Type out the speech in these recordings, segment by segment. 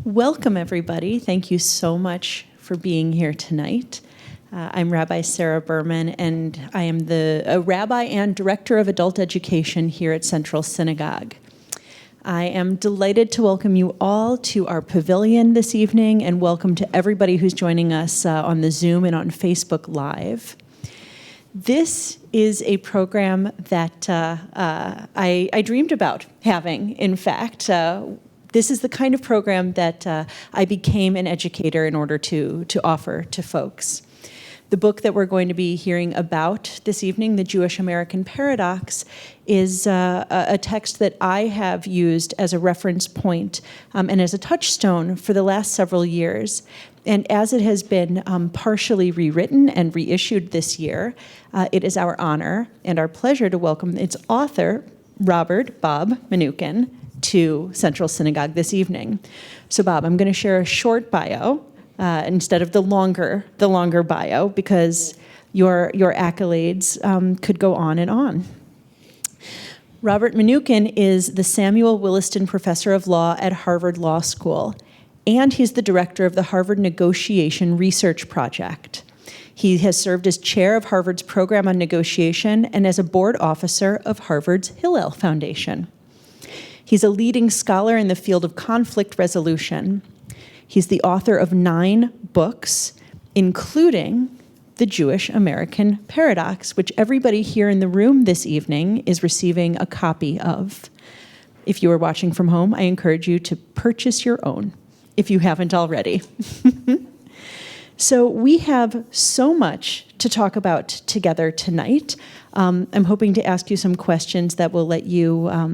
Welcome, everybody. Thank you so much for being here tonight. I'm Rabbi Sarah Berman, and I am a rabbi and director of adult education here at Central Synagogue. I am delighted to welcome you all to our pavilion this evening, and welcome to everybody who's joining us on the Zoom and on Facebook Live. This is a program that I dreamed about having, in fact. This is the kind of program that I became an educator in order to offer to folks. The book that we're going to be hearing about this evening, The Jewish American Paradox, is a text that I have used as a reference point and as a touchstone for the last several years. And as it has been partially rewritten and reissued this year, it is our honor and our pleasure to welcome its author, Robert "Bob" Mnookin, to Central Synagogue this evening. So Bob, I'm going to share a short bio instead of the longer bio, because your accolades could go on and on. Robert Mnookin is the Samuel Williston Professor of Law at Harvard Law School, and he's the director of the Harvard Negotiation Research Project. He has served as chair of Harvard's program on negotiation and as a board officer of Harvard's Hillel Foundation. He's a leading scholar in the field of conflict resolution. He's the author of 9 books, including The Jewish American Paradox, which everybody here in the room this evening is receiving a copy of. If you are watching from home, I encourage you to purchase your own, if you haven't already. So we have so much to talk about together tonight. I'm hoping to ask you some questions that will let you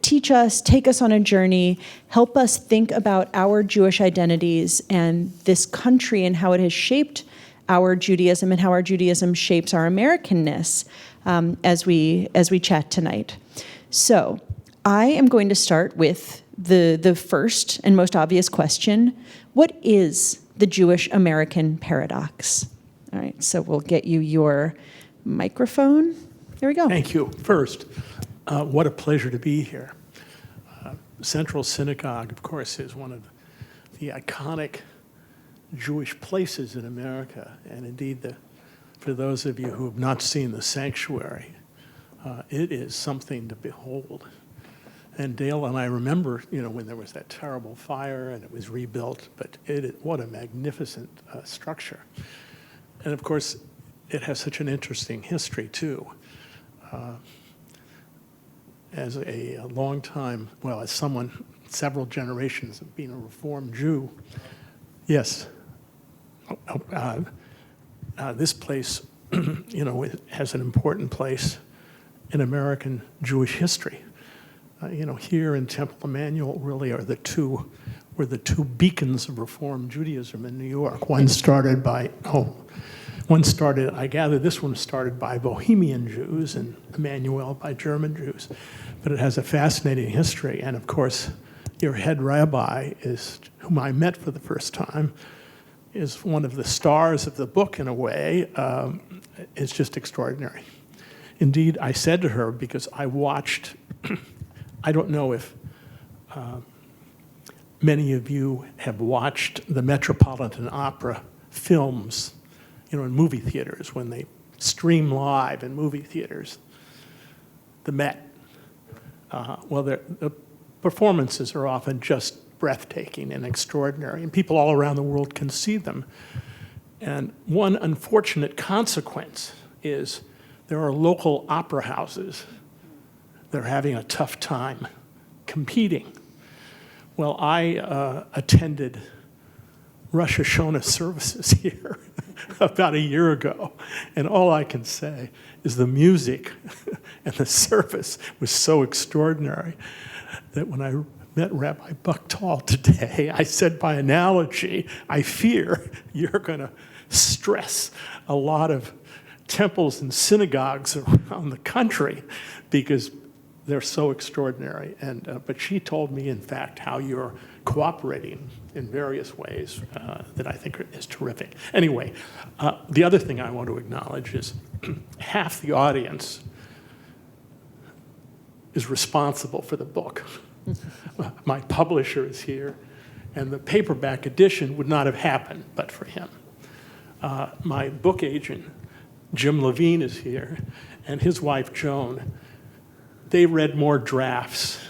teach us, take us on a journey, help us think about our Jewish identities and this country and how it has shaped our Judaism and how our Judaism shapes our Americanness as we chat tonight. So I am going to start with the first and most obvious question. What is the Jewish American paradox? All right, so we'll get you your microphone. There we go. Thank you. First, what a pleasure to be here. Central Synagogue, of course, is one of the iconic Jewish places in America. And indeed, for those of you who have not seen the sanctuary, it is something to behold. And Dale and I remember, when there was that terrible fire and it was rebuilt, but what a magnificent structure. And of course, it has such an interesting history too. As a long time, as someone, several generations of being a Reformed Jew, yes, this place, it has an important place in American Jewish history. Here in Temple Emmanuel really were the two beacons of Reformed Judaism in New York. I gather this one started by Bohemian Jews and Emmanuel by German Jews. But it has a fascinating history. And of course, your head rabbi whom I met for the first time, is one of the stars of the book in a way. It's just extraordinary. Indeed, I said to her, because I watched, I don't know if many of you have watched the Metropolitan Opera films, in movie theaters, when they stream live in movie theaters, the Met. The performances are often just breathtaking and extraordinary, and people all around the world can see them. And one unfortunate consequence is there are local opera houses that are having a tough time competing. Well, I attended Rosh Hashanah services here about a year ago, and all I can say is the music and the service was so extraordinary that when I met Rabbi Buchtal today, I said by analogy, I fear you're going to stress a lot of temples and synagogues around the country because they're so extraordinary. But she told me, in fact, how you're cooperating in various ways that I think is terrific. Anyway, the other thing I want to acknowledge is half the audience is responsible for the book. My publisher is here, and the paperback edition would not have happened but for him. My book agent, Jim Levine, is here, and his wife, Joan. They read more drafts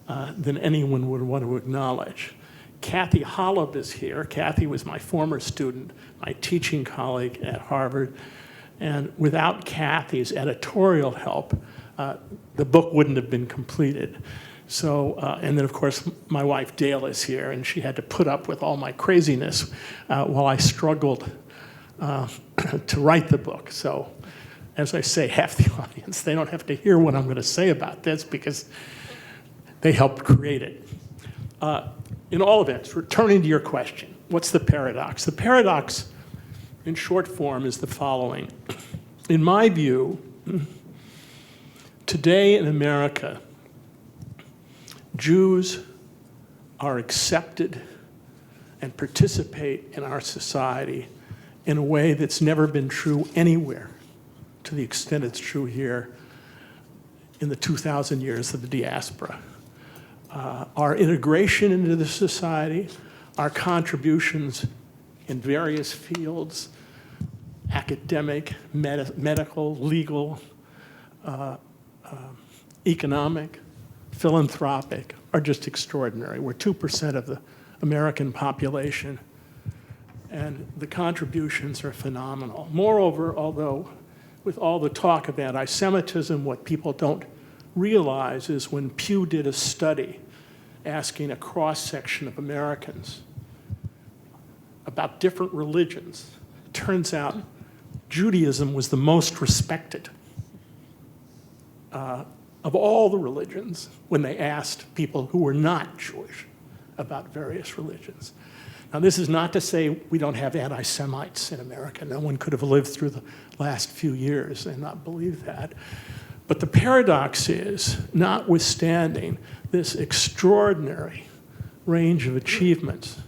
than anyone would want to acknowledge. Kathy Holub is here. Kathy was my former student, my teaching colleague at Harvard. And without Kathy's editorial help, the book wouldn't have been completed. So, and then of course, my wife Dale is here, and she had to put up with all my craziness while I struggled to write the book. So, as I say, half the audience, they don't have to hear what I'm going to say about this because they helped create it. In all events, returning to your question, what's the paradox? The paradox, in short form, is the following. In my view, today in America, Jews are accepted and participate in our society in a way that's never been true anywhere, to the extent it's true here in the 2,000 years of the diaspora. Our integration into the society, our contributions in various fields, academic, medical, legal, economic, philanthropic, are just extraordinary. We're 2% of the American population, and the contributions are phenomenal. Moreover, although with all the talk of anti-Semitism, what people don't realize is when Pew did a study asking a cross-section of Americans about different religions, it turns out Judaism was the most respected of all the religions when they asked people who were not Jewish about various religions. Now, this is not to say we don't have anti-Semites in America. No one could have lived through the last few years and not believe that. But the paradox is, notwithstanding this extraordinary range of achievements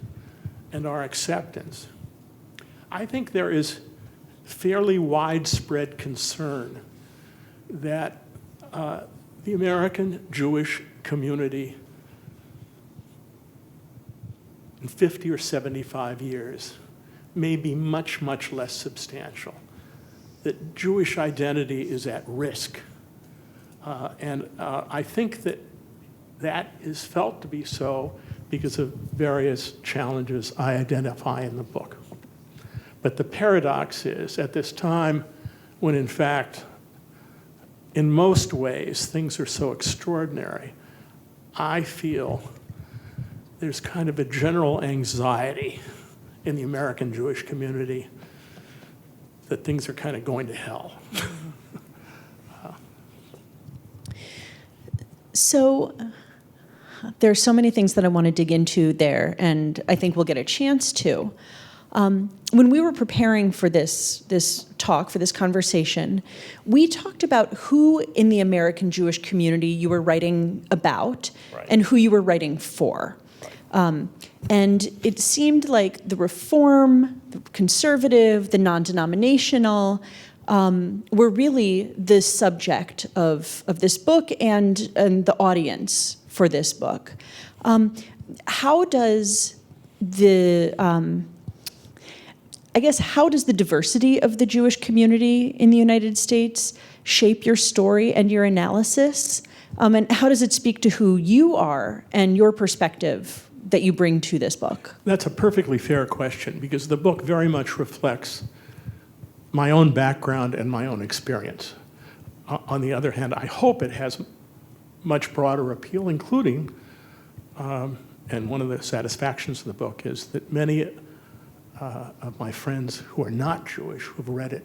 and our acceptance, I think there is fairly widespread concern that the American Jewish community in 50 or 75 years may be much, much less substantial, that Jewish identity is at risk. And I think that that is felt to be so because of various challenges I identify in the book. But the paradox is, at this time when in fact, in most ways, things are so extraordinary, I feel there's kind of a general anxiety in the American Jewish community that things are kind of going to hell. So there's so many things that I want to dig into there, and I think we'll get a chance to. When we were preparing for this talk, for this conversation, we talked about who in the American Jewish community you were writing about, right, and who you were writing for. Right. And it seemed like the Reform, the conservative, the non-denominational were really the subject of this book and the audience for this book. How does the how does the diversity of the Jewish community in the United States shape your story and your analysis? And how does it speak to who you are and your perspective that you bring to this book? That's a perfectly fair question, because the book very much reflects my own background and my own experience. On the other hand, I hope it has much broader appeal, including, and one of the satisfactions of the book is that many of my friends who are not Jewish, who've read it,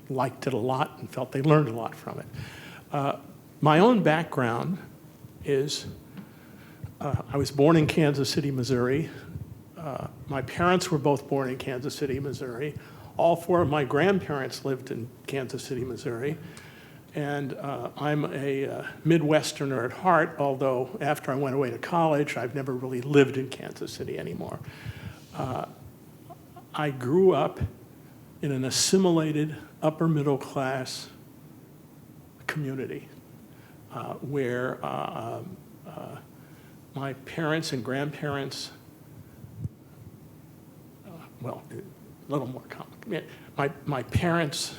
liked it a lot and felt they learned a lot from it. My own background is, I was born in Kansas City, Missouri. My parents were both born in Kansas City, Missouri. All four of my grandparents lived in Kansas City, Missouri. And I'm a Midwesterner at heart, although after I went away to college, I've never really lived in Kansas City anymore. I grew up in an assimilated upper middle class community where my parents and grandparents, well, a little more complicated. My parents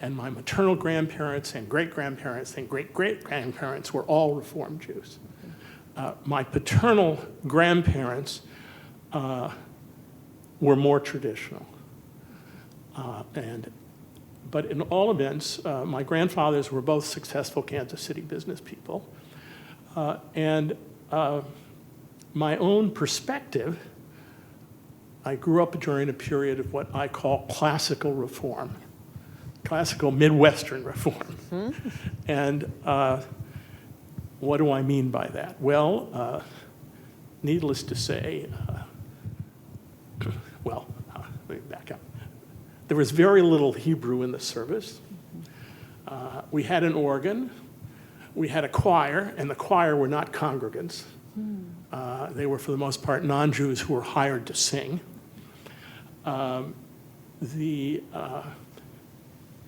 and my maternal grandparents and great-grandparents and great-great-grandparents were all Reform Jews. My paternal grandparents were more traditional. But in all events, my grandfathers were both successful Kansas City business people. And my own perspective, I grew up during a period of what I call classical reform, classical Midwestern reform. Mm-hmm. And what do I mean by that? Well, needless to say, let me back up. There was very little Hebrew in the service. We had an organ. We had a choir, and the choir were not congregants. They were, for the most part, non-Jews who were hired to sing.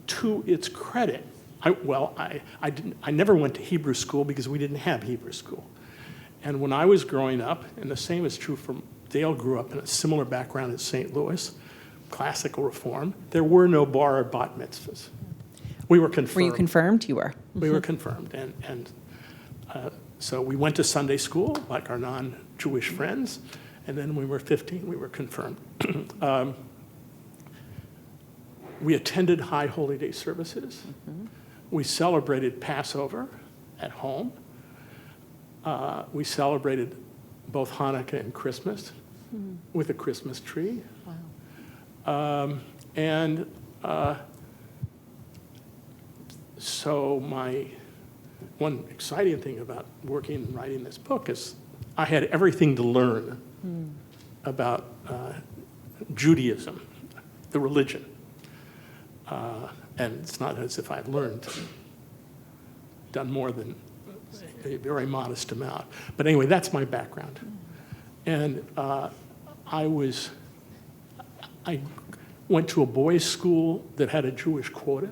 To its credit, I never went to Hebrew school because we didn't have Hebrew school. And when I was growing up, and the same is true for Dale grew up in a similar background in St. Louis, classical reform, there were no bar or bat mitzvahs. We were confirmed. Were you confirmed? You were. We were confirmed. And so we went to Sunday school, like our non-Jewish friends, and then when we were 15, we were confirmed. We attended High Holy Day services. Mm-hmm. We celebrated Passover at home. We celebrated both Hanukkah and Christmas with a Christmas tree. Wow. So my one exciting thing about working and writing this book is I had everything to learn about Judaism, the religion. And it's not as if I've done more than a very modest amount. But anyway, that's my background. And I went to a boys' school that had a Jewish quota.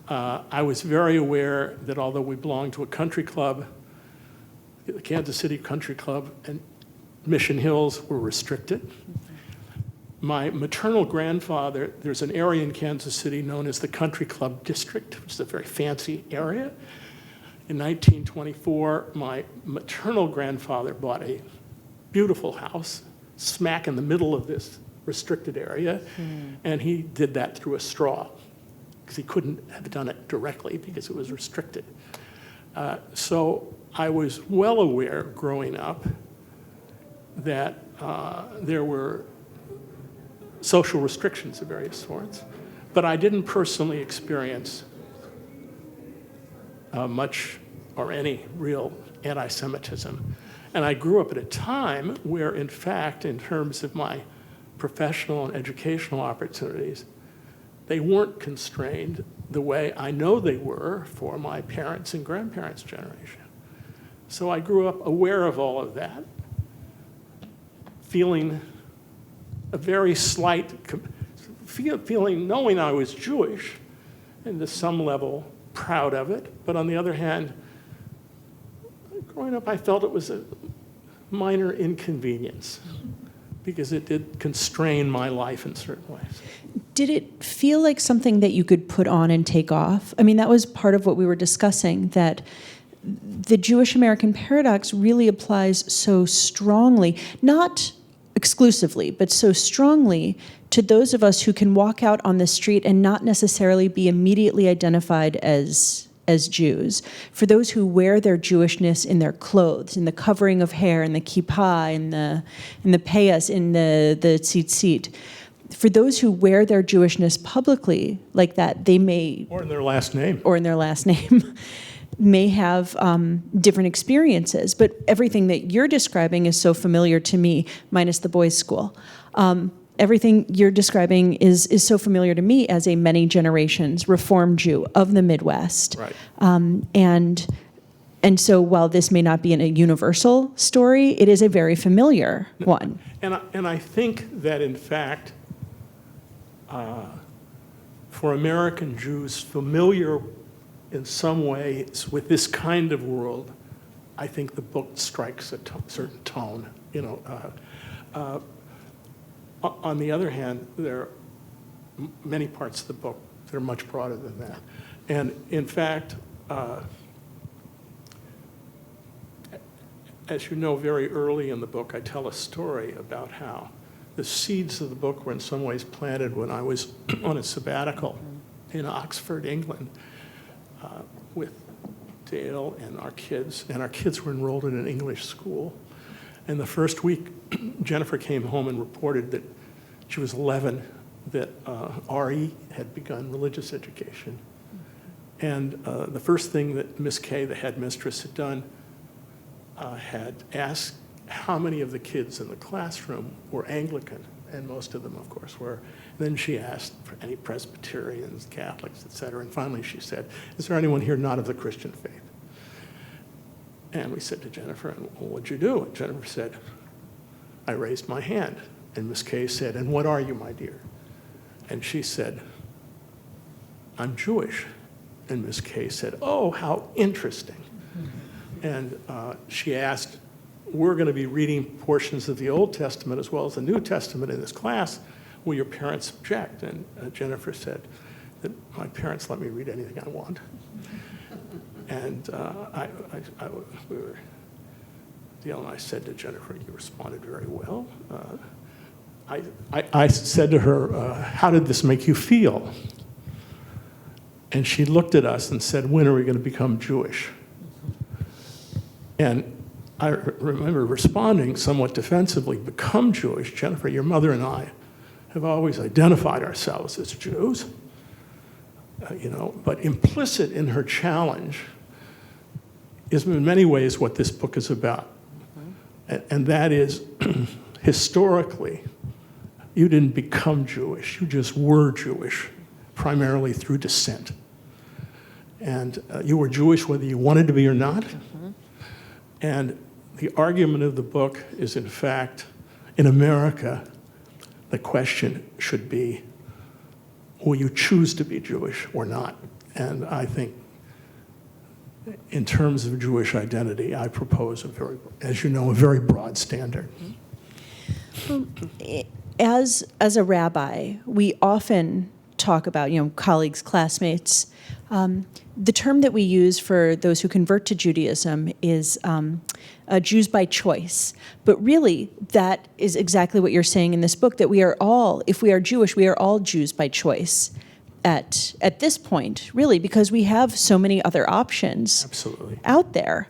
I was very aware that although we belonged to a country club, the Kansas City Country Club and Mission Hills were restricted. My maternal grandfather, there's an area in Kansas City known as the Country Club District, which is a very fancy area. In 1924, my maternal grandfather bought a beautiful house smack in the middle of this restricted area, and he did that through a straw, because he couldn't have done it directly because it was restricted. So I was well aware growing up that there were social restrictions of various sorts, but I didn't personally experience much or any real anti-Semitism. And I grew up at a time where, in fact, in terms of my professional and educational opportunities, they weren't constrained the way I know they were for my parents' and grandparents' generation. So I grew up aware of all of that, feeling a very slight, feeling, knowing I was Jewish, and to some level proud of it, but on the other hand, growing up I felt it was a minor inconvenience because it did constrain my life in certain ways. Did it feel like something that you could put on and take off? I mean, that was part of what we were discussing, that the Jewish American paradox really applies so strongly, not exclusively, but so strongly to those of us who can walk out on the street and not necessarily be immediately identified as Jews. For those who wear their Jewishness in their clothes, in the covering of hair, in the kippah, in the payas, in the tzitzit. For those who wear their Jewishness publicly like that, they may... Or in their last name. Or in their last name. May have different experiences, but everything that you're describing is so familiar to me, minus the boys' school. Everything you're describing is so familiar to me as a many generations Reform Jew of the Midwest. Right. And so while this may not be a universal story, it is a very familiar one. And I think that, in fact, for American Jews familiar in some ways with this kind of world I think the book strikes a certain tone. On the other hand, there are many parts of the book that are much broader than that. And in fact, as you know, very early in the book, I tell a story about how the seeds of the book were in some ways planted when I was on a sabbatical in Oxford, England, with Dale and our kids. And our kids were enrolled in an English school. And the first week, Jennifer came home and reported that she was 11, that RE had begun religious education. And the first thing that Miss Kay, the headmistress, had done had asked how many of the kids in the classroom were Anglican, and most of them, of course, were. Then she asked for any Presbyterians, Catholics, et cetera, and finally she said, is there anyone here not of the Christian faith? And we said to Jennifer, well, what'd you do? And Jennifer said, I raised my hand. And Miss Kay said, and what are you, my dear? And she said, I'm Jewish. And Miss Kay said, oh, how interesting. And she asked, we're going to be reading portions of the Old Testament as well as the New Testament in this class. Will your parents object? And Jennifer said that my parents let me read anything I want. And Dale and I said to Jennifer, you responded very well. I said to her, how did this make you feel? And she looked at us and said, when are we going to become Jewish? And I remember responding somewhat defensively, become Jewish. Jennifer, your mother and I have always identified ourselves as Jews, but implicit in her challenge is in many ways what this book is about. And that is, historically, you didn't become Jewish, you just were Jewish, primarily through descent. And you were Jewish whether you wanted to be or not. And the argument of the book is, in fact, in America, the question should be, will you choose to be Jewish or not? And I think in terms of Jewish identity, I propose as you know, a very broad standard. As a rabbi, we often talk about, colleagues, classmates. The term that we use for those who convert to Judaism is Jews by choice. But really, that is exactly what you're saying in this book, that we are all, if we are Jewish, we are all Jews by choice at this point, really, because we have so many other options Absolutely. Out there.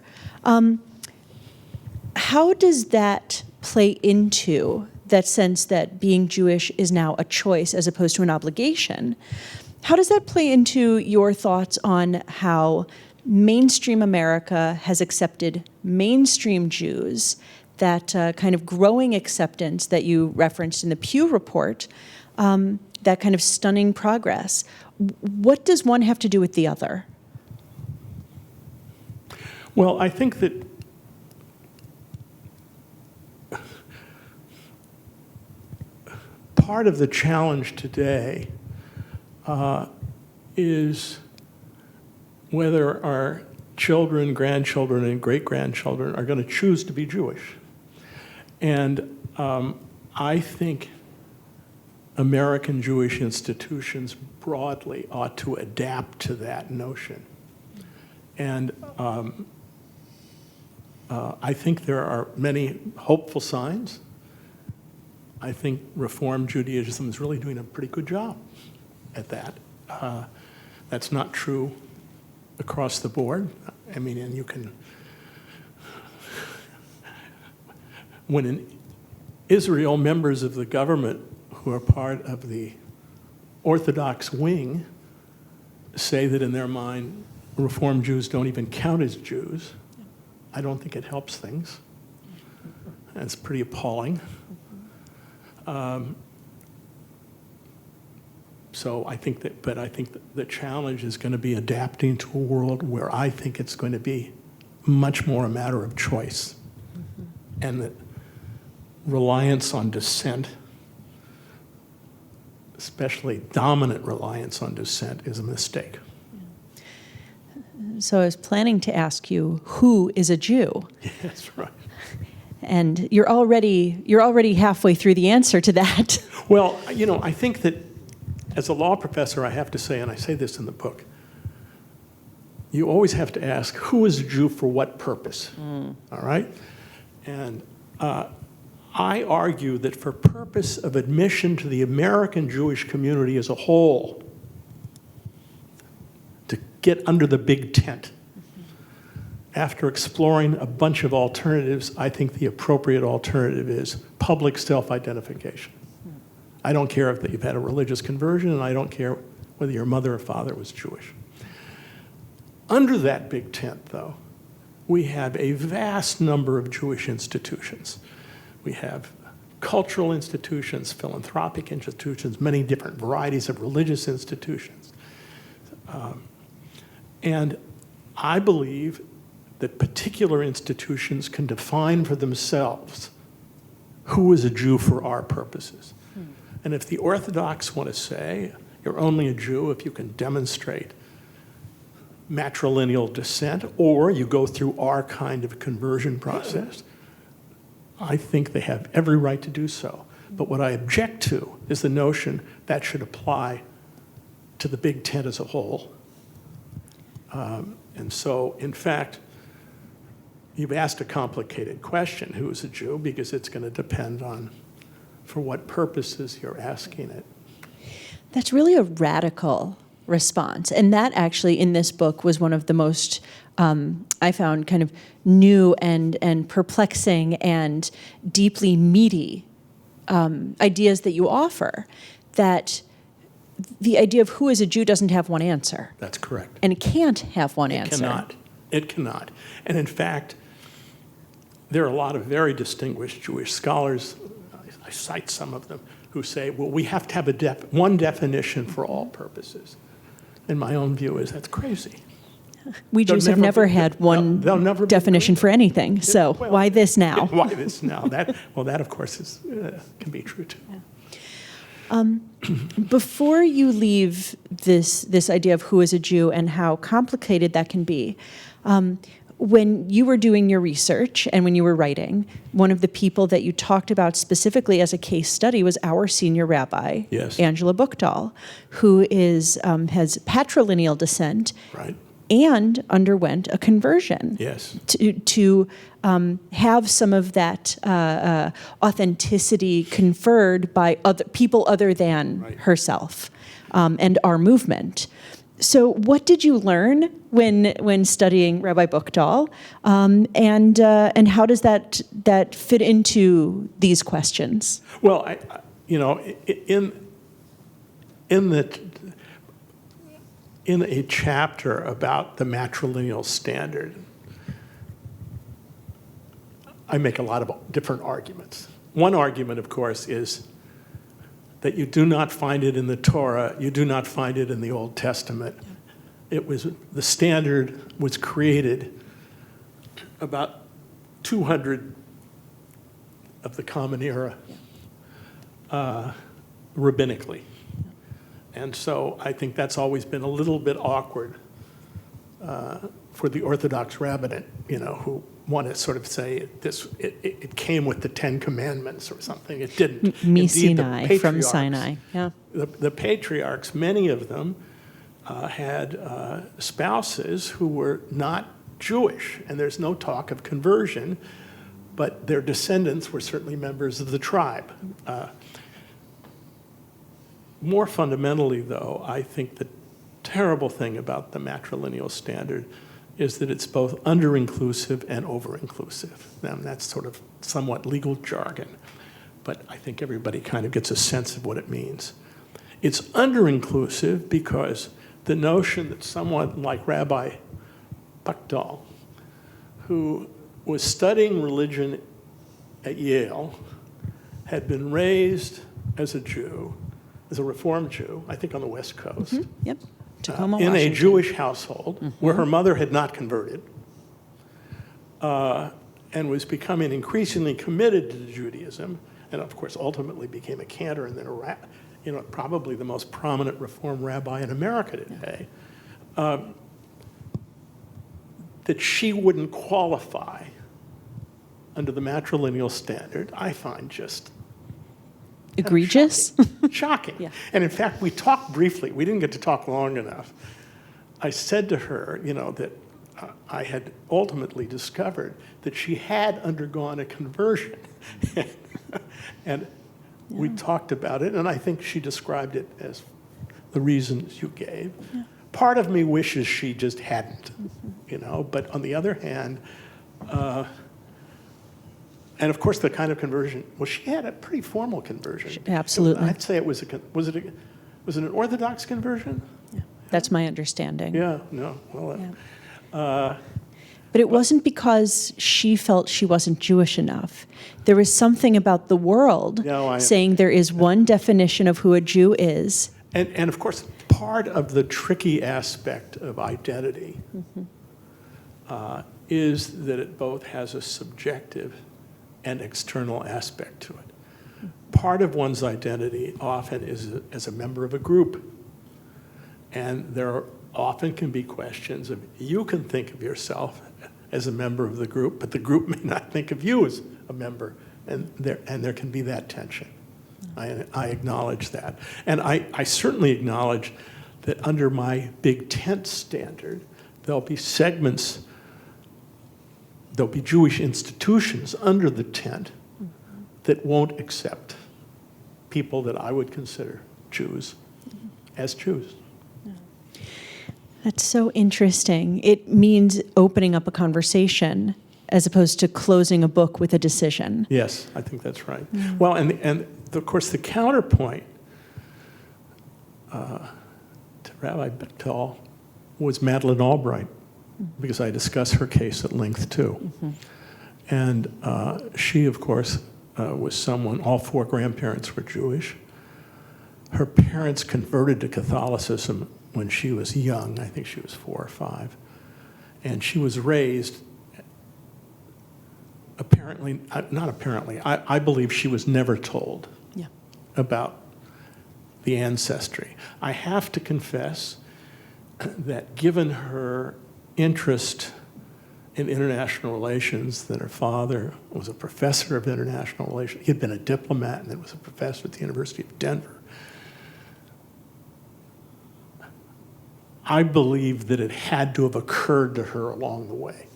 How does that play into that sense that being Jewish is now a choice as opposed to an obligation? How does that play into your thoughts on how mainstream America has accepted mainstream Jews, that kind of growing acceptance that you referenced in the Pew report, that kind of stunning progress? What does one have to do with the other? Well, I think that part of the challenge today is whether our children, grandchildren, and great-grandchildren are going to choose to be Jewish. And I think American Jewish institutions broadly ought to adapt to that notion. And I think there are many hopeful signs. I think Reform Judaism is really doing a pretty good job at that. That's not true across the board. I mean, and you can, when in Israel, members of the government who are part of the Orthodox wing say that in their mind, Reform Jews don't even count as Jews. I don't think it helps things. That's pretty appalling. So I think that the challenge is going to be adapting to a world where I think it's going to be much more a matter of choice, and that reliance on dissent, especially dominant reliance on dissent, is a mistake. So I was planning to ask you, who is a Jew? That's right. And you're already halfway through the answer to that. Well, I think that as a law professor, I have to say, and I say this in the book, you always have to ask, who is a Jew for what purpose? All right? And I argue that for purpose of admission to the American Jewish community as a whole, to get under the big tent, after exploring a bunch of alternatives, I think the appropriate alternative is public self-identification. I don't care if you've had a religious conversion, and I don't care whether your mother or father was Jewish. Under that big tent, though, we have a vast number of Jewish institutions. We have cultural institutions, philanthropic institutions, many different varieties of religious institutions. And I believe that particular institutions can define for themselves who is a Jew for our purposes. And if the Orthodox want to say, you're only a Jew if you can demonstrate matrilineal descent, or you go through our kind of conversion process, I think they have every right to do so. But what I object to is the notion that should apply to the big tent as a whole. And so, in fact, you've asked a complicated question, who is a Jew, because it's going to depend on for what purposes you're asking it. That's really a radical response. And that actually, in this book, was one of the most, I found, kind of new and perplexing and deeply meaty ideas that you offer, that the idea of who is a Jew doesn't have one answer. That's correct. And it can't have one answer. It cannot. It cannot. And in fact, there are a lot of very distinguished Jewish scholars, I cite some of them, who say, well, we have to have one definition for all purposes. And my own view is that's crazy. We Jews have never had one definition for anything, so why this now? Why this now? That, of course, can be true, too. Yeah. Before you leave this idea of who is a Jew and how complicated that can be, when you were doing your research and when you were writing, one of the people that you talked about specifically as a case study was our senior rabbi, yes, Angela Buchdahl, who has patrilineal descent, right, and underwent a conversion, yes, to have some of that authenticity conferred by people other than herself and our movement. So what did you learn when studying Rabbi Buchdahl, and how does that fit into these questions? Well, in a chapter about the matrilineal standard, I make a lot of different arguments. One argument, of course, is that you do not find it in the Torah, you do not find it in the Old Testament. The standard was created about 200 of the Common Era rabbinically. And so I think that's always been a little bit awkward for the Orthodox rabbinate, who want to sort of say it came with the Ten Commandments or something. It didn't. Sinai, from Sinai. Yeah. The patriarchs, many of them, had spouses who were not Jewish, and there's no talk of conversion, but their descendants were certainly members of the tribe. More fundamentally, though, I think the terrible thing about the matrilineal standard is that it's both under-inclusive and over-inclusive. Now, that's sort of somewhat legal jargon, but I think everybody kind of gets a sense of what it means. It's under-inclusive because the notion that someone like Rabbi Buchdahl, who was studying religion at Yale, had been raised as a Jew, as a Reformed Jew, I think on the West Coast. Mm-hmm. Yep. Tacoma, in Washington. A Jewish household, mm-hmm, where her mother had not converted, and was becoming increasingly committed to Judaism, and of course ultimately became a cantor and then probably the most prominent Reform rabbi in America today. that she wouldn't qualify under the matrilineal standard, I find just Egregious? shocking. Yeah. And in fact, we talked briefly. We didn't get to talk long enough. I said to her, that I had ultimately discovered that she had undergone a conversion. And we talked about it, and I think she described it as the reasons you gave. Yeah. Part of me wishes she just hadn't, but on the other hand, and of course the kind of conversion, well, she had a pretty formal conversion. Absolutely. I'd say it was was it an Orthodox conversion? Yeah. That's my understanding. Yeah, no, well, Yeah. But it wasn't because she felt she wasn't Jewish enough. There was something about the world saying there is one definition of who a Jew is. And of course, part of the tricky aspect of identity is that it both has a subjective and external aspect to it. Part of one's identity often is as a member of a group. And there often can be questions of, you can think of yourself as a member of the group, but the group may not think of you as a member, and there can be that tension. I acknowledge that. And I certainly acknowledge that under my big tent standard, there'll be Jewish institutions under the tent that won't accept people that I would consider Jews as Jews. That's so interesting. It means opening up a conversation as opposed to closing a book with a decision. Yes, I think that's right. Well, and of course the counterpoint to Rabbi Bechtel was Madeleine Albright, because I discuss her case at length too. And she, of course, was someone, all four grandparents were Jewish. Her parents converted to Catholicism when she was young. I think she was 4 or 5. And she was raised, I believe she was never told about the ancestry. I have to confess that given her interest in international relations, that her father was a professor of international relations. He had been a diplomat and then was a professor at the University of Denver. I believe that it had to have occurred to her along the way,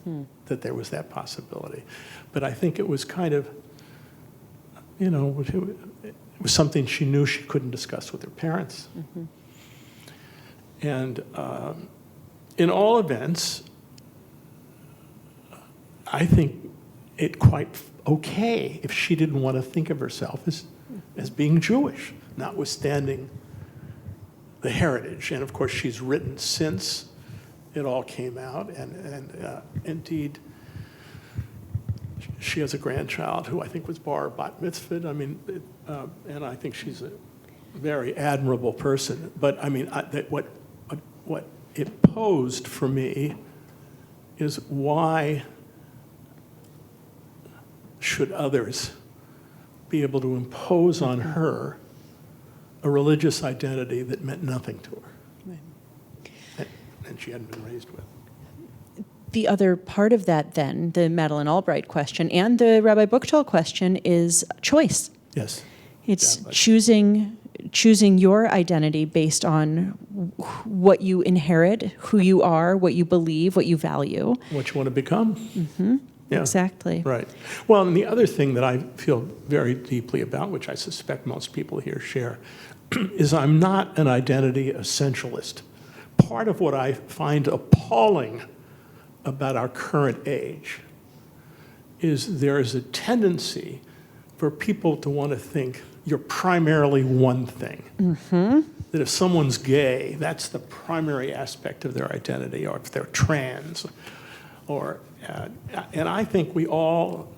that there was that possibility. But I think it was kind of, it was something she knew she couldn't discuss with her parents. And in all events, I think it quite okay if she didn't want to think of herself as being Jewish, notwithstanding the heritage. And of course, she's written since it all came out, and indeed, she has a grandchild who I think was bar bat mitzvahed. I mean, and I think she's a very admirable person. But I mean, what it posed for me is, why should others be able to impose on her a religious identity that meant nothing to her, and she hadn't been raised with? The other part of that then, the Madeleine Albright question and the Rabbi Bechtel question, is choice. Yes. It's exactly. choosing your identity based on what you inherit, who you are, what you believe, what you value. What you want to become. Yeah. Exactly. Right. Well, and the other thing that I feel very deeply about, which I suspect most people here share, is I'm not an identity essentialist. Part of what I find appalling about our current age is there is a tendency for people to want to think you're primarily one thing. That if someone's gay, that's the primary aspect of their identity, or if they're trans, or and I think we all,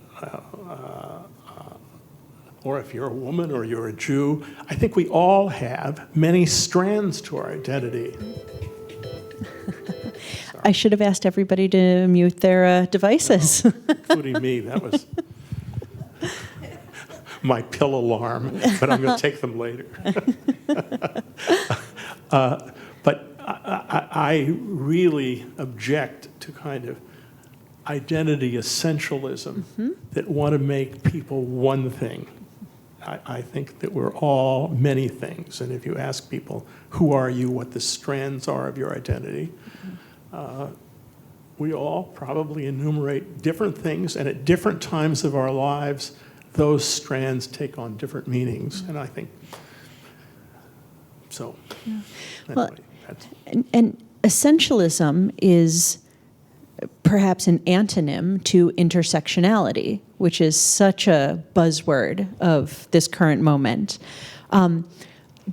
or if you're a woman or you're a Jew, I think we all have many strands to our identity. I should have asked everybody to mute their devices. Including me. That was my pill alarm, but I'm going to take them later. But I really object to kind of identity essentialism that want to make people one thing. I think that we're all many things. And if you ask people, who are you, what the strands are of your identity, we all probably enumerate different things. And at different times of our lives, those strands take on different meanings. And I think, so, Well, anyway, and essentialism is perhaps an antonym to intersectionality, which is such a buzzword of this current moment.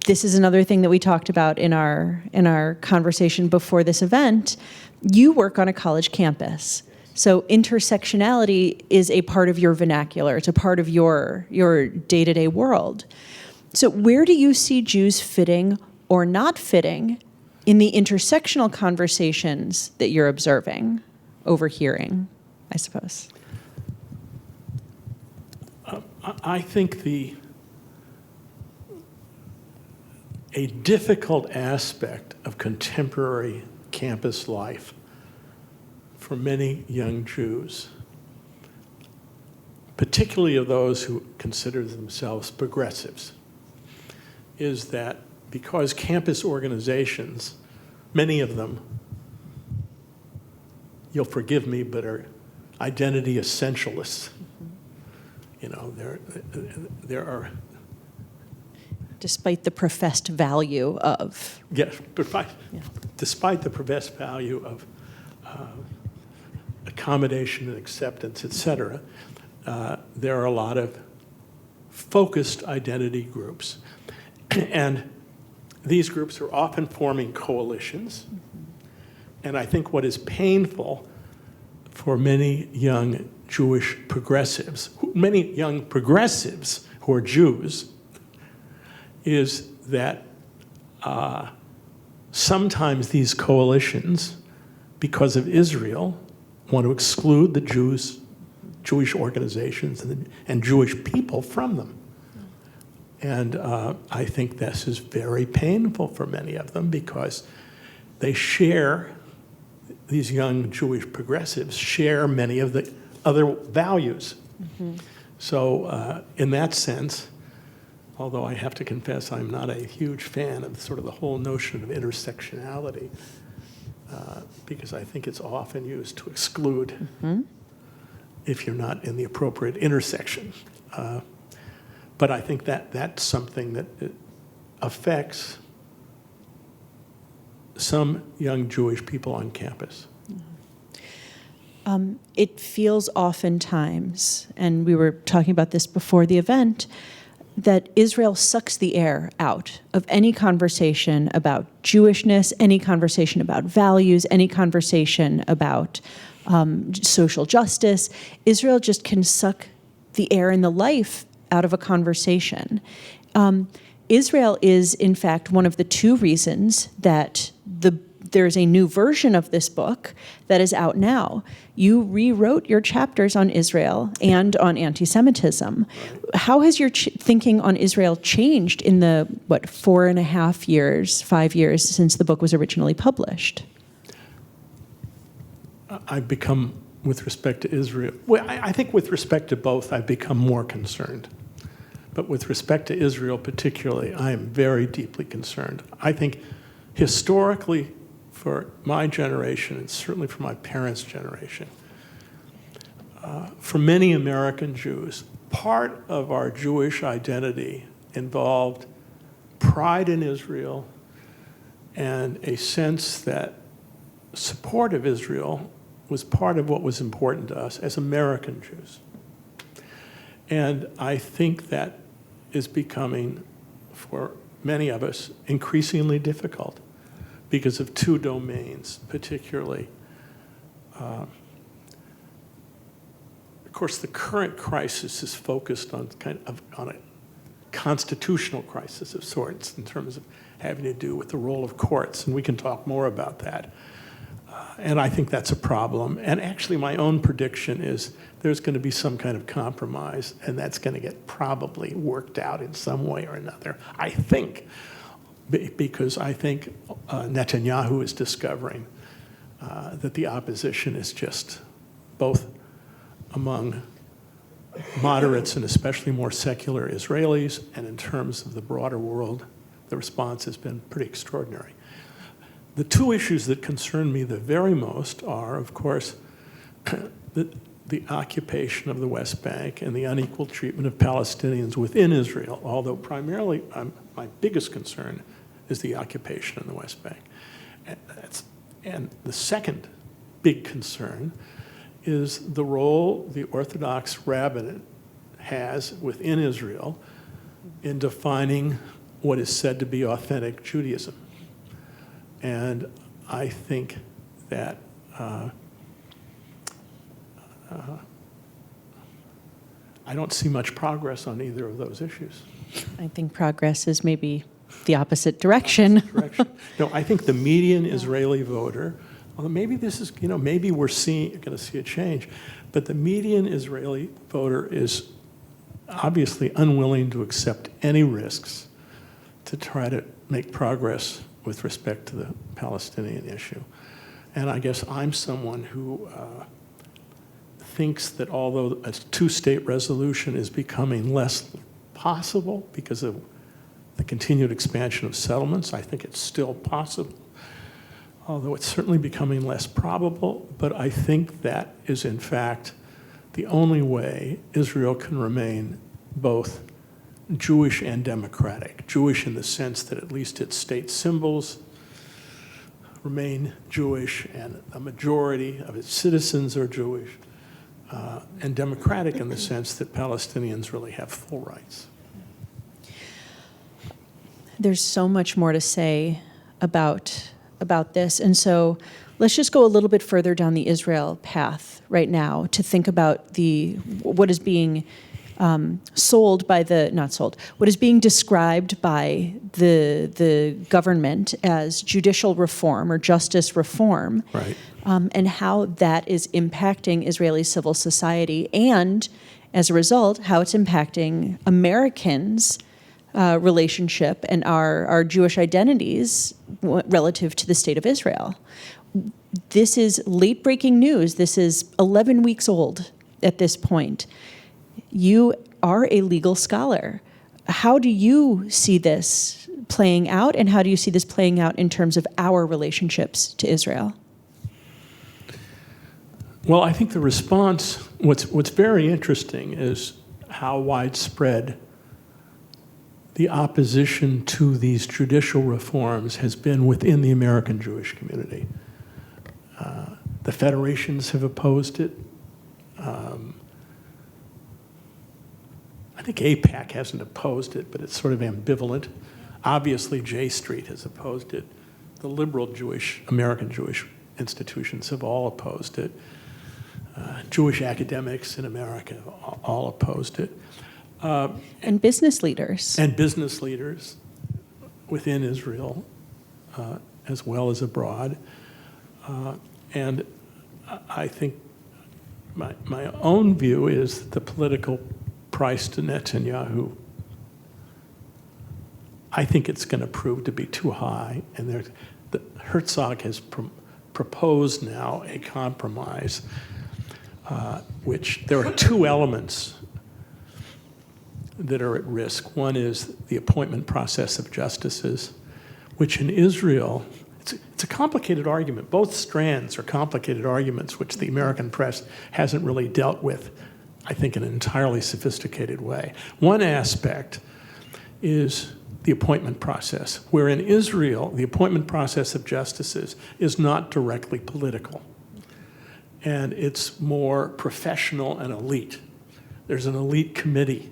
This is another thing that we talked about in our conversation before this event. You work on a college campus. So intersectionality is a part of your vernacular. It's a part of your day-to-day world. So where do you see Jews fitting or not fitting in the intersectional conversations that you're observing, overhearing, I suppose? I think a difficult aspect of contemporary campus life for many young Jews, particularly of those who consider themselves progressives, is that because campus organizations, many of them, you'll forgive me, but are identity essentialists. You know, there are... Despite the professed value of... Yes, despite the professed value of accommodation and acceptance, et cetera, there are a lot of focused identity groups. And these groups are often forming coalitions. And I think what is painful for many young Jewish progressives, many young progressives who are Jews, is that sometimes these coalitions, because of Israel, want to exclude the Jewish organizations and Jewish people from them. And I think this is very painful for many of them because they share, these young Jewish progressives share many of the other values. So in that sense, although I have to confess I'm not a huge fan of sort of the whole notion of intersectionality, because I think it's often used to exclude if you're not in the appropriate intersection. But I think that that's something that affects some young Jewish people on campus. It feels oftentimes, and we were talking about this before the event, that Israel sucks the air out of any conversation about Jewishness, any conversation about values, any conversation about social justice. Israel just can suck the air and the life out of a conversation. Israel is, in fact, one of the two reasons that there's a new version of this book that is out now. You rewrote your chapters on Israel and on anti-Semitism. Right. How has your thinking on Israel changed in the, 4.5 years, 5 years since the book was originally published? I've become, with respect to Israel, well, I think with respect to both, I've become more concerned. But with respect to Israel particularly, I am very deeply concerned. I think historically, for my generation, and certainly for my parents' generation, for many American Jews, part of our Jewish identity involved pride in Israel and a sense that support of Israel was part of what was important to us as American Jews. And I think that is becoming, for many of us, increasingly difficult because of two domains, particularly. Of course, the current crisis is focused on on a constitutional crisis of sorts in terms of having to do with the role of courts, and we can talk more about that. And I think that's a problem. And actually, my own prediction is there's going to be some kind of compromise, and that's going to get probably worked out in some way or another, I think, because I think Netanyahu is discovering that the opposition is just both among moderates and especially more secular Israelis, and in terms of the broader world, the response has been pretty extraordinary. The two issues that concern me the very most are, of course, the occupation of the West Bank and the unequal treatment of Palestinians within Israel, although primarily my biggest concern is the occupation in the West Bank. And the second big concern is the role the Orthodox rabbinate has within Israel in defining what is said to be authentic Judaism. And I think that I don't see much progress on either of those issues. I think progress is maybe the opposite direction. No, I think the median Israeli voter, well, maybe this is, maybe we're going to see a change, but the median Israeli voter is obviously unwilling to accept any risks to try to make progress with respect to the Palestinian issue. And I guess I'm someone who thinks that although a two-state resolution is becoming less possible because of the continued expansion of settlements, I think it's still possible, although it's certainly becoming less probable. But I think that is, in fact, the only way Israel can remain both Jewish and democratic. Jewish in the sense that at least its state symbols remain Jewish and a majority of its citizens are Jewish, and democratic in the sense that Palestinians really have full rights. There's so much more to say about this. And so let's just go a little bit further down the Israel path right now to think about what is being what is being described by the government as judicial reform or justice reform, Right. And how that is impacting Israeli civil society, and as a result, how it's impacting Americans' relationship and our Jewish identities relative to the state of Israel. This is late-breaking news. This is 11 weeks old at this point. You are a legal scholar. How do you see this playing out, and how do you see this playing out in terms of our relationships to Israel? Well, I think the response, what's very interesting is how widespread the opposition to these judicial reforms has been within the American Jewish community. The federations have opposed it. I think AIPAC hasn't opposed it, but it's sort of ambivalent. Obviously, J Street has opposed it. The liberal American Jewish institutions have all opposed it. Jewish academics in America all opposed it. And business leaders. And business leaders within Israel, as well as abroad. And I think my own view is that the political price to Netanyahu, I think it's going to prove to be too high. And Herzog has proposed now a compromise, which there are two elements that are at risk. One is the appointment process of justices, which in Israel, it's a complicated argument. Both strands are complicated arguments, which the American press hasn't really dealt with, I think, in an entirely sophisticated way. One aspect is the appointment process, where in Israel, the appointment process of justices is not directly political, and it's more professional and elite. There's an elite committee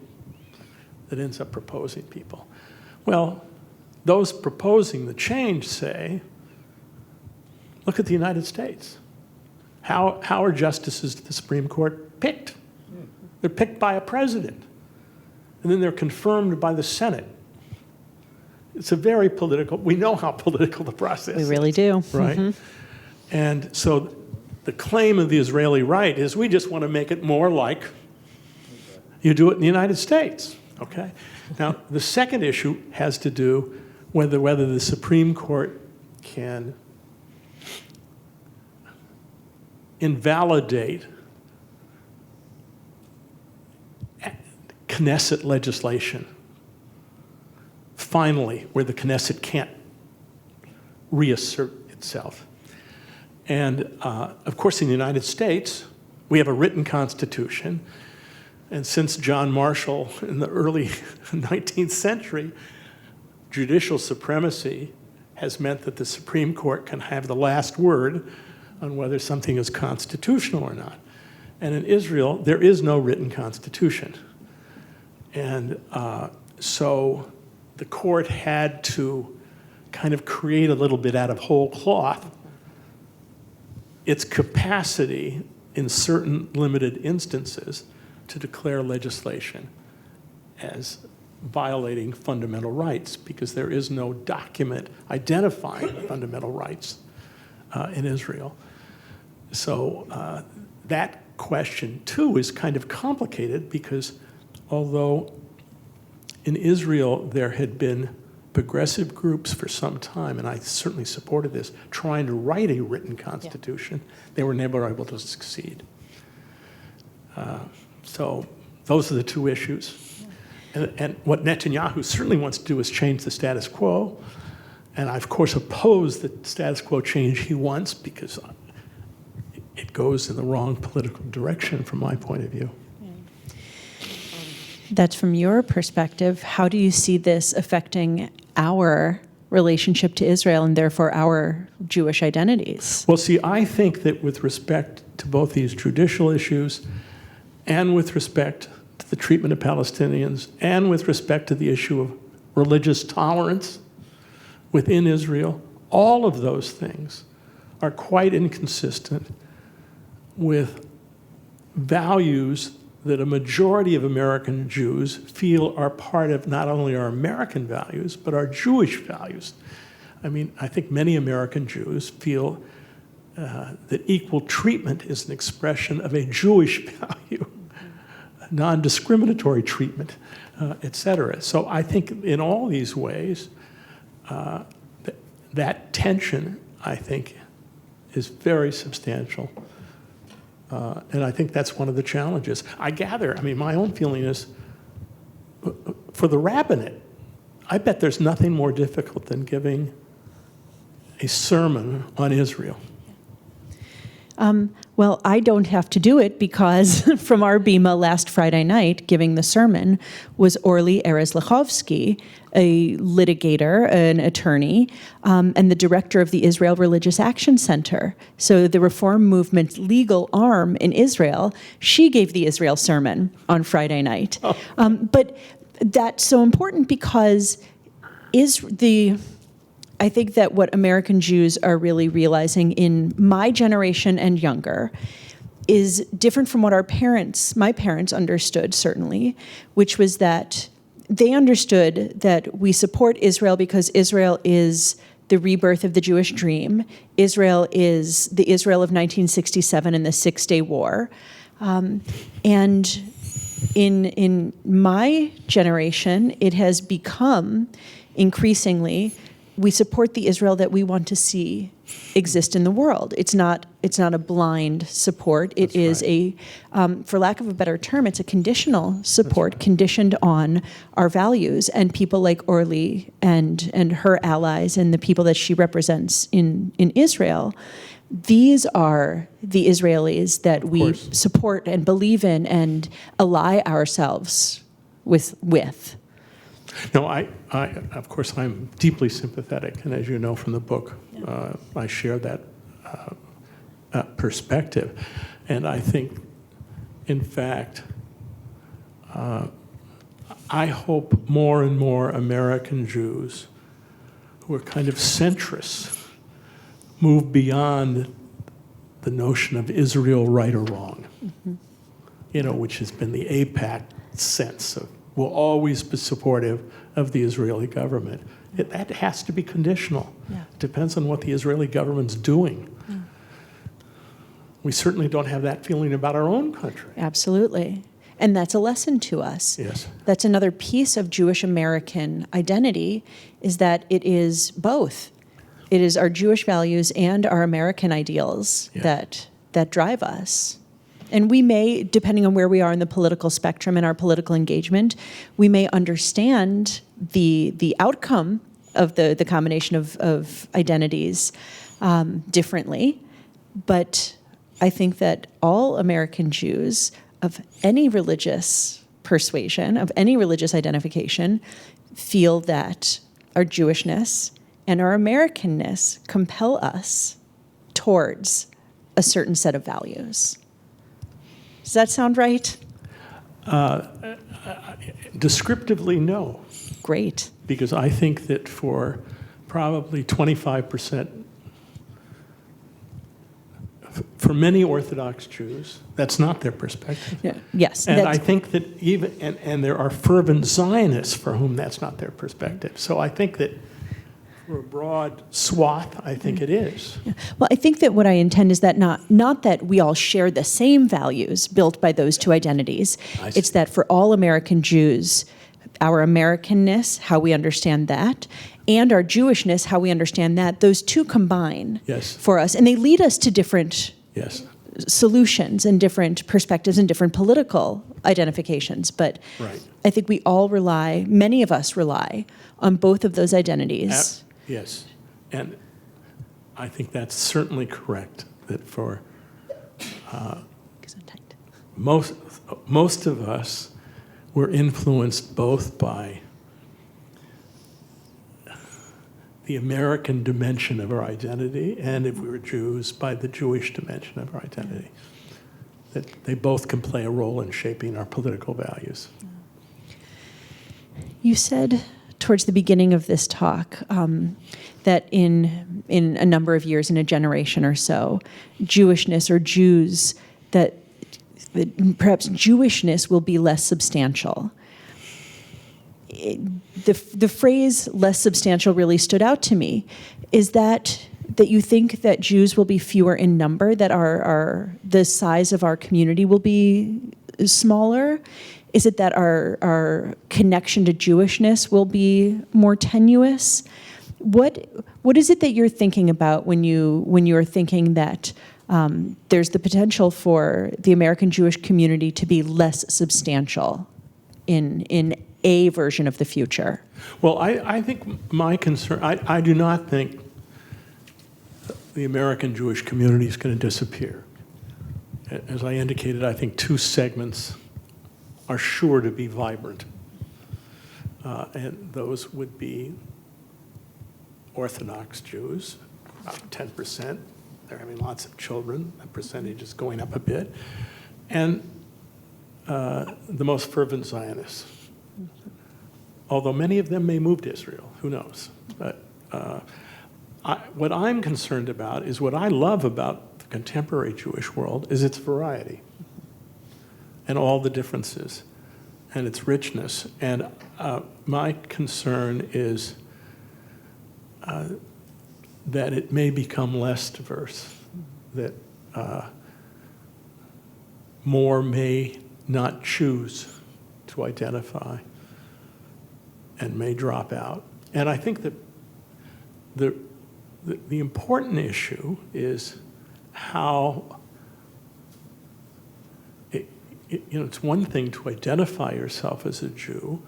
that ends up proposing people. Well, those proposing the change say, look at the United States. How are justices to the Supreme Court picked? They're picked by a president, and then they're confirmed by the Senate. It's a very political, we know how political the process is. We really do. Right? Mm-hmm. And so the claim of the Israeli right is we just want to make it more like you do it in the United States. Okay? Now, the second issue has to do whether the Supreme Court can invalidate Knesset legislation, finally, where the Knesset can't reassert itself. And of course, in the United States, we have a written constitution. And since John Marshall in the early 19th century, judicial supremacy has meant that the Supreme Court can have the last word on whether something is constitutional or not. And in Israel, there is no written constitution. And so the court had to kind of create a little bit out of whole cloth its capacity in certain limited instances to declare legislation as violating fundamental rights, because there is no document identifying fundamental rights in Israel. So that question, too, is kind of complicated, because although in Israel there had been progressive groups for some time, and I certainly supported this, trying to write a written constitution, they were never able to succeed. So those are the two issues. And what Netanyahu certainly wants to do is change the status quo. And I, of course, oppose the status quo change he wants, because it goes in the wrong political direction from my point of view. That's from your perspective. How do you see this affecting our relationship to Israel and therefore our Jewish identities? Well, see, I think that with respect to both these judicial issues and with respect to the treatment of Palestinians and with respect to the issue of religious tolerance within Israel, all of those things are quite inconsistent with values that a majority of American Jews feel are part of not only our American values, but our Jewish values. I mean, I think many American Jews feel that equal treatment is an expression of a Jewish value, non-discriminatory treatment, et cetera. So I think in all these ways, that tension, I think, is very substantial. And I think that's one of the challenges. I gather, I mean, my own feeling is, for the rabbinate, I bet there's nothing more difficult than giving a sermon on Israel. Well, I don't have to do it, because from our Bima last Friday night, giving the sermon was Orly Erez-Lechovsky, a litigator, an attorney, and the director of the Israel Religious Action Center. So the Reform Movement's legal arm in Israel, she gave the Israel sermon on Friday night. Oh. But that's so important, because I think that what American Jews are really realizing in my generation and younger is different from what my parents understood, certainly, which was that they understood that we support Israel because Israel is the rebirth of the Jewish dream. Israel is the Israel of 1967 and the Six-Day War. And in my generation, it has become increasingly, we support the Israel that we want to see exist in the world. It's not a blind support. It is a, for lack of a better term, it's a conditional support, conditioned on our values, and people like Orly and her allies and the people that she represents in Israel. These are the Israelis that we support and believe in and ally ourselves with. No, I of course, I'm deeply sympathetic, and as you know from the book, I share that perspective. And I think, in fact, I hope more and more American Jews who are kind of centrists move beyond the notion of Israel right or wrong, which has been the AIPAC sense of will always be supportive of the Israeli government. That has to be conditional. Yeah. It depends on what the Israeli government's doing. Yeah. We certainly don't have that feeling about our own country. Absolutely. And that's a lesson to us. Yes. That's another piece of Jewish American identity, is that it is both. It is our Jewish values and our American ideals that drive us. And we may, depending on where we are in the political spectrum and our political engagement, we may understand the outcome of the combination of identities differently. But I think that all American Jews of any religious persuasion, of any religious identification, feel that our Jewishness and our Americanness compel us towards a certain set of values. Does that sound right? Descriptively, no. Great. Because I think that for probably 25%, for many Orthodox Jews, that's not their perspective. Yeah. Yes. And I think that even, and there are fervent Zionists for whom that's not their perspective. So I think that for a broad swath, I think it is. Yeah. Well, I think that what I intend is that not that we all share the same values built by those two identities. It's that for all American Jews, our Americanness, how we understand that, and our Jewishness, how we understand that, those two combine for us. And they lead us to different solutions and different perspectives and different political identifications. But I think we all rely, many of us rely, on both of those identities. Yes. And I think that's certainly correct, that for most of us, we're influenced both by the American dimension of our identity, and if we were Jews, by the Jewish dimension of our identity. That they both can play a role in shaping our political values. You said towards the beginning of this talk that in a number of years, in a generation or so, Jewishness or Jews, that perhaps Jewishness will be less substantial. The phrase less substantial really stood out to me. Is that you think that Jews will be fewer in number, that the size of our community will be smaller? Is it that our connection to Jewishness will be more tenuous? What is it that you're thinking about when you're thinking that there's the potential for the American Jewish community to be less substantial in a version of the future? Well, I think my concern, I do not think the American Jewish community is going to disappear. As I indicated, I think two segments are sure to be vibrant. And those would be Orthodox Jews, about 10%. They're having lots of children. The percentage is going up a bit. And the most fervent Zionists. Although many of them may move to Israel, who knows? But what I'm concerned about is what I love about the contemporary Jewish world is its variety and all the differences and its richness. And my concern is that it may become less diverse, that more may not choose to identify and may drop out. And I think that the important issue is how, it's one thing to identify yourself as a Jew,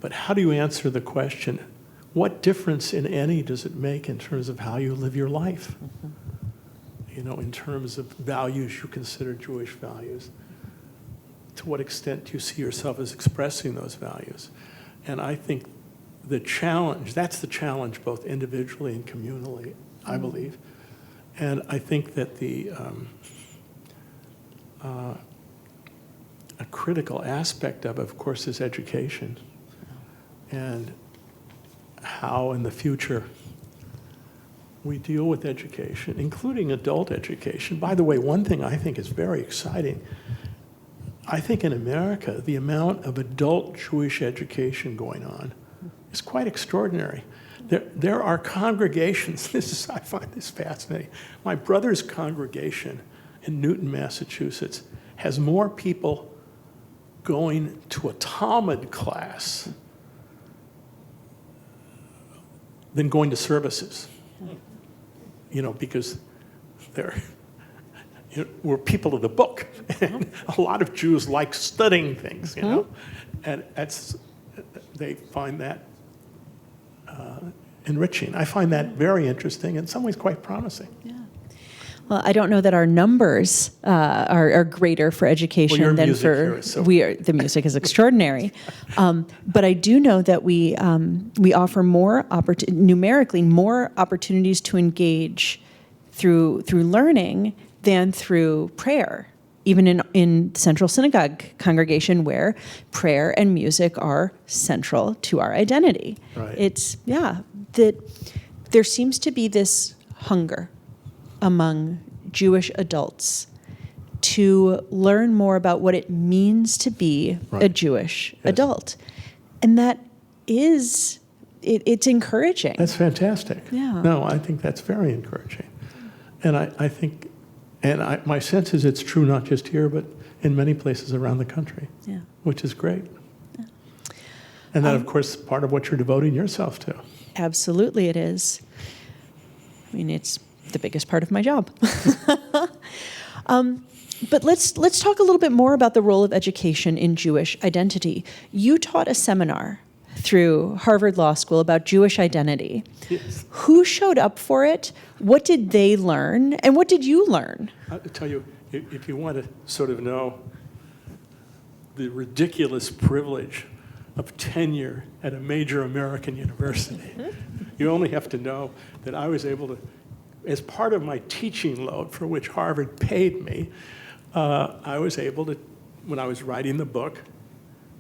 but how do you answer the question, what difference, in any, does it make in terms of how you live your life? In terms of values you consider Jewish values. To what extent do you see yourself as expressing those values? And I think that's the challenge both individually and communally, I believe. And I think that a critical aspect of course, is education. And how in the future we deal with education, including adult education. By the way, one thing I think is very exciting, I think in America, the amount of adult Jewish education going on is quite extraordinary. There are congregations, I find this fascinating. My brother's congregation in Newton, Massachusetts, has more people going to a Talmud class than going to services. Because they're, were people of the book. And a lot of Jews like studying things, you know, and they find that enriching. I find that very interesting, in some ways quite promising. Yeah. Well, I don't know that our numbers are greater for education Well, your than music for here is so- the music is extraordinary, but I do know that we offer numerically more opportunities to engage through learning than through prayer. Even in Central Synagogue congregation, where prayer and music are central to our identity. Right. That there seems to be this hunger among Jewish adults to learn more about what it means to be a Jewish adult. And that is, it's encouraging. That's fantastic. Yeah. No, I think that's very encouraging. And I think, my sense is it's true not just here, but in many places around the country, which is great. Yeah. And that, of course, part of what you're devoting yourself to. Absolutely it is. I mean, it's the biggest part of my job. But let's talk a little bit more about the role of education in Jewish identity. You taught a seminar through Harvard Law School about Jewish identity. Yes. Who showed up for it? What did they learn? And what did you learn? I'll tell you, if you want to sort of know the ridiculous privilege of tenure at a major American university, you only have to know that I was able to, as part of my teaching load for which Harvard paid me, I was able to, when I was writing the book,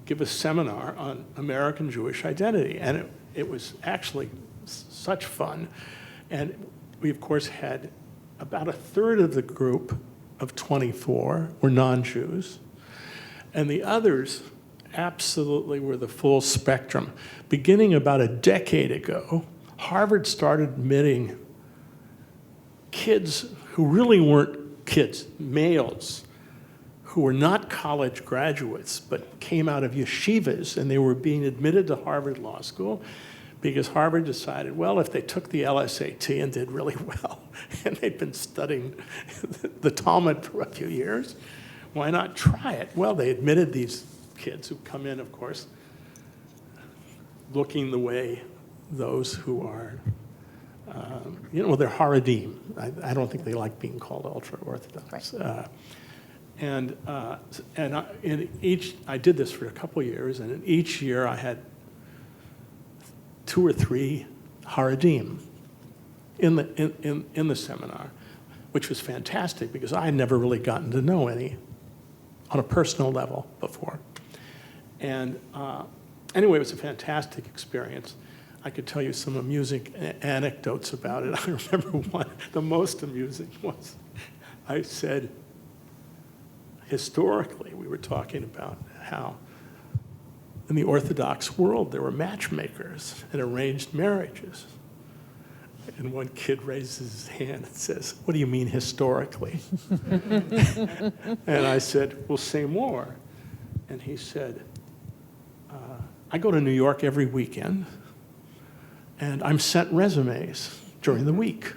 give a seminar on American Jewish identity. And it was actually such fun. And we, of course, had about a third of the group of 24 were non-Jews. And the others absolutely were the full spectrum. Beginning about a decade ago, Harvard started admitting kids who really weren't kids, males, who were not college graduates, but came out of yeshivas, and they were being admitted to Harvard Law School because Harvard decided, well, if they took the LSAT and did really well, and they'd been studying the Talmud for a few years, why not try it? Well, they admitted these kids who come in, of course, looking the way those who are, they're Haredim. I don't think they like being called ultra-Orthodox. Right. I did this for a couple of years, and in each year I had 2 or 3 Haredim in the seminar, which was fantastic because I had never really gotten to know any on a personal level before. And anyway, it was a fantastic experience. I could tell you some amusing anecdotes about it. I remember one, the most amusing was, I said, historically, we were talking about how in the Orthodox world there were matchmakers and arranged marriages. And one kid raises his hand and says, "What do you mean historically?" And I said, "Well, say more." And he said, "I go to New York every weekend, and I'm sent resumes during the week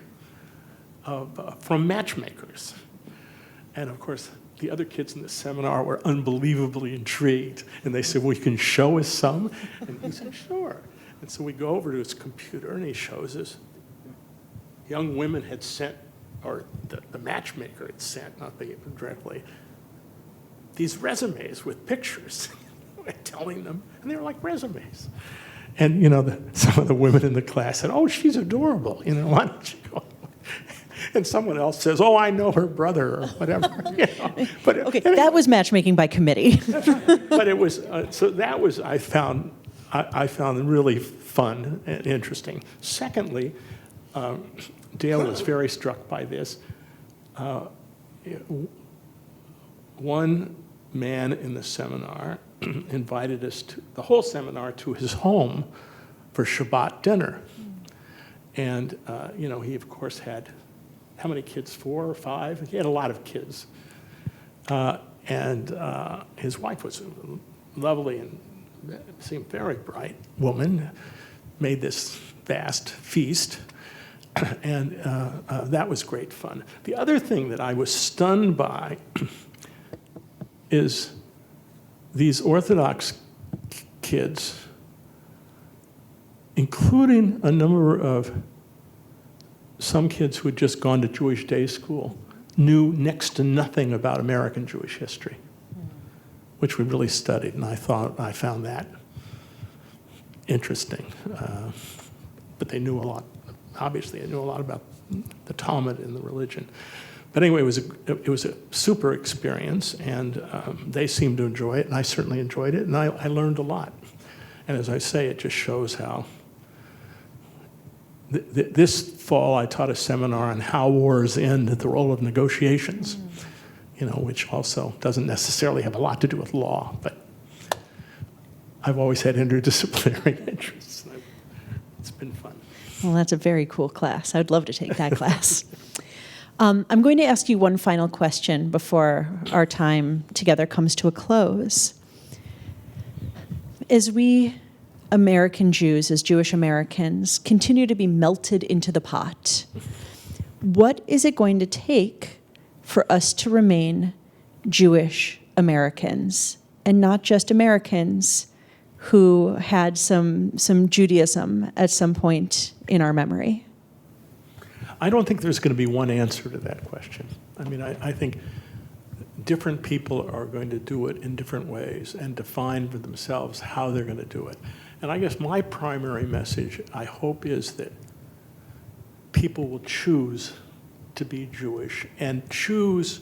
from matchmakers." And of course, the other kids in the seminar were unbelievably intrigued. And they said, "Well, you can show us some?" And he said, "Sure." And so we go over to his computer, and he shows us young women had sent, or the matchmaker had sent, not they directly, these resumes with pictures, telling them, and they were like resumes. And, some of the women in the class said, "Oh, she's adorable, why don't you go?" And someone else says, "Oh, I know her brother," or whatever. But okay, that was matchmaking by committee. But it was, so that was, I found really fun and interesting. Secondly, Dale was very struck by this. One man in the seminar invited us, the whole seminar, to his home for Shabbat dinner. And, he, of course, had, how many kids, 4 or 5? He had a lot of kids. And his wife was a lovely and seemed very bright woman, made this vast feast. And that was great fun. The other thing that I was stunned by is these Orthodox kids, including a number of some kids who had just gone to Jewish day school, knew next to nothing about American Jewish history, which we really studied, and I found that interesting. But they knew a lot. Obviously, they knew a lot about the Talmud and the religion. But anyway, it was a super experience, and they seemed to enjoy it, and I certainly enjoyed it, and I learned a lot. And as I say, it just shows how. This fall, I taught a seminar on how wars end, the role of negotiations, which also doesn't necessarily have a lot to do with law, but I've always had interdisciplinary interests. It's been fun. Well, that's a very cool class. I'd love to take that class. I'm going to ask you one final question before our time together comes to a close. As we American Jews, as Jewish Americans, continue to be melted into the pot, what is it going to take for us to remain Jewish Americans, and not just Americans who had some Judaism at some point in our memory? I don't think there's going to be one answer to that question. I mean, I think different people are going to do it in different ways and define for themselves how they're going to do it. And I guess my primary message, I hope, is that people will choose to be Jewish and choose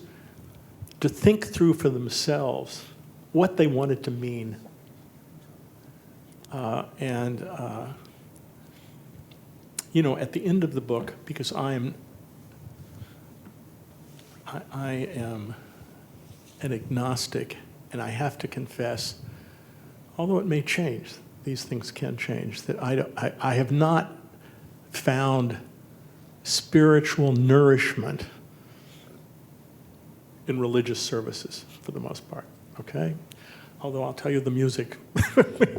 to think through for themselves what they want it to mean. At the end of the book, because I am an agnostic, and I have to confess, although it may change, these things can change, that I have not found spiritual nourishment in religious services for the most part, okay? Although I'll tell you the music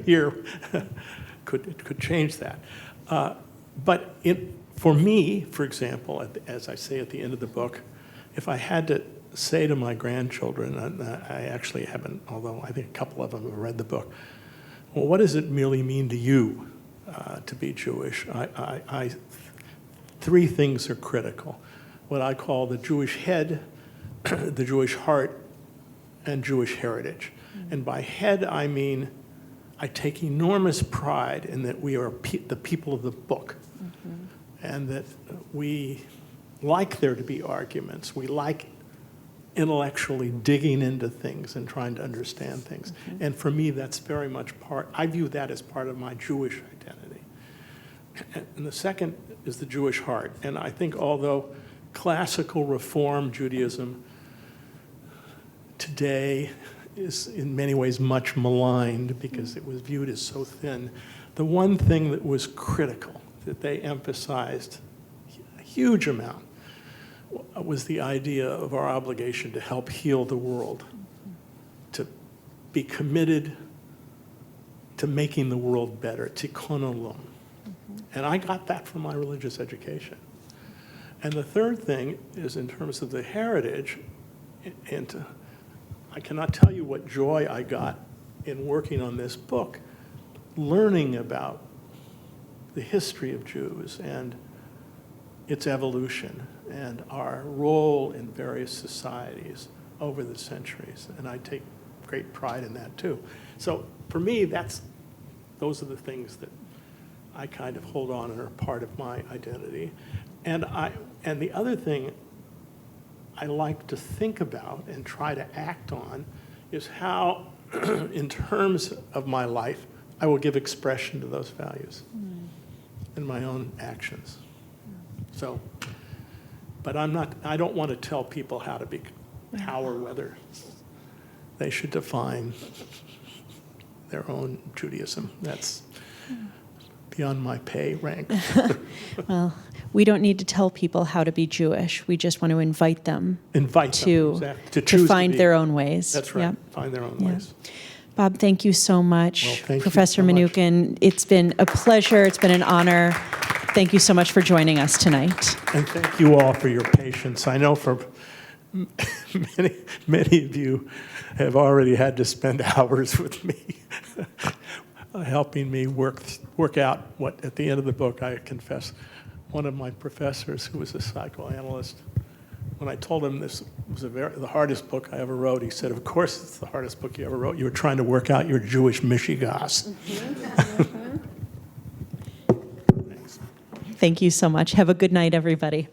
here could change that. But for me, for example, as I say at the end of the book, if I had to say to my grandchildren, I actually haven't, although I think a couple of them have read the book, well, what does it really mean to you to be Jewish? Three things are critical. What I call the Jewish head, the Jewish heart, and Jewish heritage. And by head, I mean I take enormous pride in that we are the people of the book, and that we like there to be arguments. We like intellectually digging into things and trying to understand things. And for me, that's very much I view that as part of my Jewish identity. And the second is the Jewish heart. And I think although classical Reform Judaism today is in many ways much maligned because it was viewed as so thin, the one thing that was critical, that they emphasized a huge amount, was the idea of our obligation to help heal the world, to be committed to making the world better, tikkun olam. And I got that from my religious education. And the third thing is in terms of the heritage, and I cannot tell you what joy I got in working on this book, learning about the history of Jews and its evolution and our role in various societies over the centuries. And I take great pride in that too. So for me, those are the things that I kind of hold on and are part of my identity. And the other thing I like to think about and try to act on is how, in terms of my life, I will give expression to those values in my own actions. So, but I don't want to tell people how or whether they should define their own Judaism. That's beyond my pay rank. Well, we don't need to tell people how to be Jewish. We just want to invite them to find their own ways. That's right, find their own ways. Bob, thank you so much. Well, thank Professor you so much. Mnookin, it's been a pleasure. It's been an honor. Thank you so much for joining us tonight. And thank you all for your patience. I know for many of you have already had to spend hours with me helping me work out what, at the end of the book, I confess, one of my professors who was a psychoanalyst, when I told him this was the hardest book I ever wrote, he said, "Of course it's the hardest book you ever wrote. You were trying to work out your Jewish mishigas." Thank you so much. Have a good night, everybody.